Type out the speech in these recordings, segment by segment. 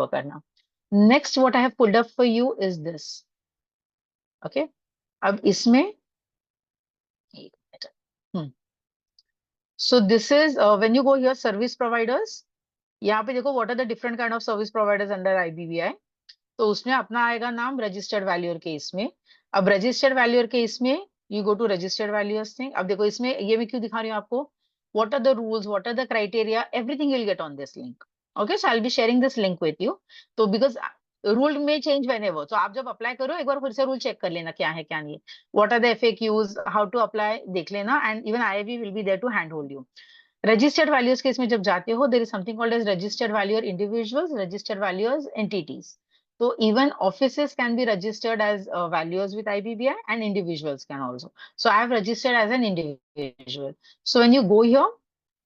Remember करना। Next what I have pulled up for you is this. Okay, अब इसमें एक minute, so this is when you go here service providers, यहाँ पे देखो what are the different kind of service providers under IBBI. तो उसमें अपना आएगा नाम रजिस्टर्ड वैल्यूअर के इसमें। अब रजिस्टर्ड वैल्यूअर के इसमें you go to registered valuers thing. अब देखो इसमें ये मैं क्यों दिखा रही हूँ आपको, what are the rules, what are the criteria, everything you will get on this link. Okay, so I will be sharing this link with you. तो बिकॉज रूल में चेंज व्हेनेवर, तो आप जब अप्लाई करो एक बार फिर से रूल चेक कर लेना क्या है क्या नहीं, what are the FAQs, how to apply देख लेना, and even IIB will be there to hand hold you. Registered values के इसमें जब जाते हो, there is something called as registered valuer individuals, registered valuers entities. So even offices can be registered as valuers with IBBI, and individuals can also. So I have registered as an individual. So when you go here,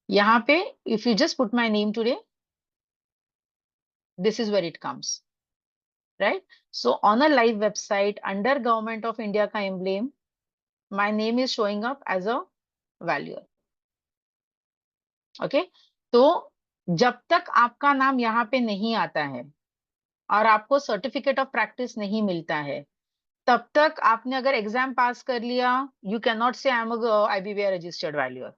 यहाँ पे if you just put my name today, this is where it comes, right? So on a live website under Government of India का emblem, my name is showing up as a valuer. Okay? तो जब तक आपका नाम यहाँ पे नहीं आता है और आपको सर्टिफिकेट ऑफ प्रैक्टिस नहीं मिलता है, तब तक आपने अगर एग्जाम पास कर लिया, यू कैन नॉट से I am IBBI registered valuer.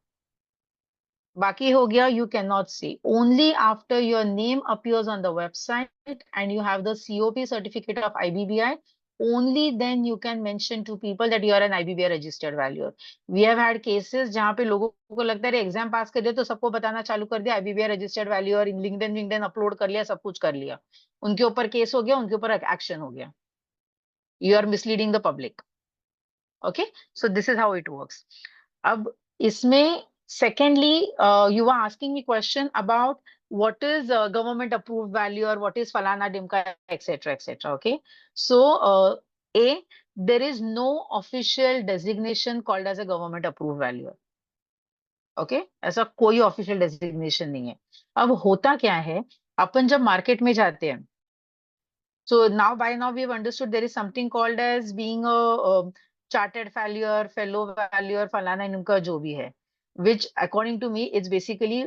बाकी हो गया, यू कैन नॉट से, only after your name appears on the website and you have the COP certificate of IBBI, only then you can mention to people that you are an IBBI registered valuer. We have had cases जहाँ पे लोगों को लगता है exam पास कर दिया तो सबको बताना चालू कर दिया IBBI registered valuer, LinkedIn upload कर लिया, सब कुछ कर लिया, उनके ऊपर केस हो गया, उनके ऊपर एक्शन हो गया। You are misleading the public. Okay, so this is how it works. अब इसमें secondly, you were asking me question about what is government approved value or what is falana dimka, etc etc. Okay, so a, there is no official designation called as a government approved value. Okay, ऐसा कोई official designation नहीं है। अब होता क्या है, अपन जब market में जाते हैं, so now by now we have understood there is something called as being a chartered valuer, fellow valuer, फलाना इनका जो भी है, which according to me it's basically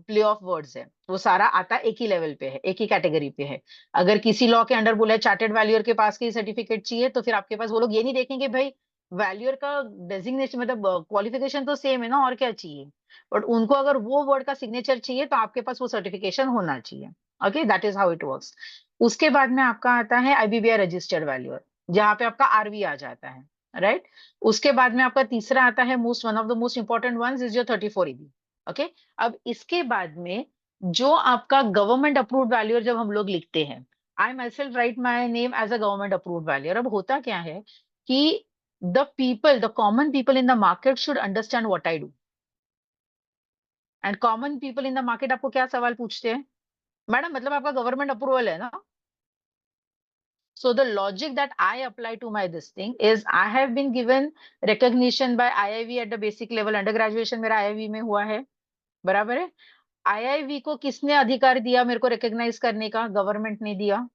play of words है। वो सारा आता एक ही लेवल पे है, एक ही कैटेगरी पे है। अगर किसी लॉ के अंडर बोला है चार्टेड वैल्यूअर के पास की सर्टिफिकेट चाहिए, तो फिर आपके पास वो लोग ये नहीं देखेंगे भाई वैल्यूअर का डेजिग्नेशन मतलब क्वालिफिकेशन तो सेम है ना, और क्या चाहिए, बट उनको अगर वो वर्ड का सिग्नेचर चाहिए तो आपके पास वो सर्टिफिकेशन होना चाहिए। Okay, that is how it works. उसके बाद में आपका आता है आईबीबीआई रजिस्टर्ड वैल्यूअर, जहां पे आपका आरवी आ जाता है, राइट? उसके बाद में आपका तीसरा आता है most one of the most important ones is your 34AB। Okay, अब इसके बाद में जो आपका गवर्नमेंट अप्रूव्ड वैल्यूअर जब हम लोग लिखते हैं, I myself write my name as a government approved valuer. अब होता क्या है कि the people, the common people in the market should understand what I do. And common people in the market आपको क्या सवाल पूछते हैं, मैडम मतलब आपका गवर्नमेंट अप्रूवल है ना? So the logic that I apply to my this thing is I have been given recognition by IIV at the basic level, under graduation मेरा IIV में हुआ है, बराबर है? IIV को किसने अधिकार दिया मेरे को रिकॉग्नाइज करने का? गवर्नमेंट ने दिया।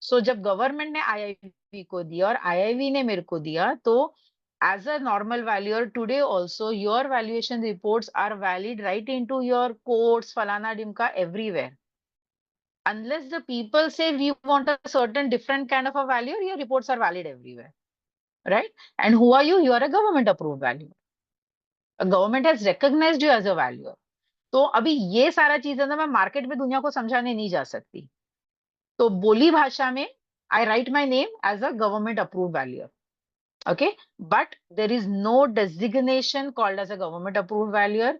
सो जब गवर्नमेंट ने IIV को दिया और IIV ने मेरे को दिया, तो as a normal valuer today also your valuation reports are valid right into your courts, falana dimka, everywhere. Unless the people say we want a certain different kind of a value, your reports are valid everywhere, right? And who are you? You are a government approved valuer. A government has recognized you as a valuer. तो अभी ये सारा चीजें ना मैं market में दुनिया को समझाने नहीं जा सकती, तो बोली भाषा में I write my name as a government approved valuer. Okay, but there is no designation called as a government approved valuer.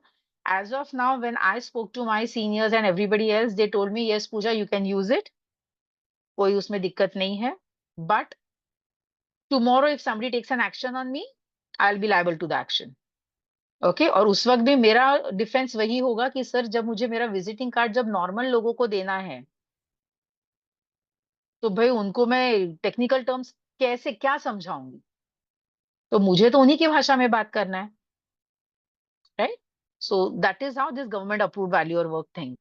As of now, when I spoke to my seniors and everybody else, they told me, yes, Pooja, you can use it. कोई उसमें दिक्कत नहीं है, but tomorrow if somebody takes an action on me, I'll be liable to the action. Okay, और उस वक्त भी मेरा डिफेंस वही होगा कि सर जब मुझे मेरा विजिटिंग कार्ड जब नॉर्मल लोगों को देना है, तो भाई उनको मैं टेक्निकल टर्म्स कैसे क्या समझाऊंगी? तो मुझे तो उन्हीं की भाषा में बात करना है, right? So that is how this government approved valuer work thing.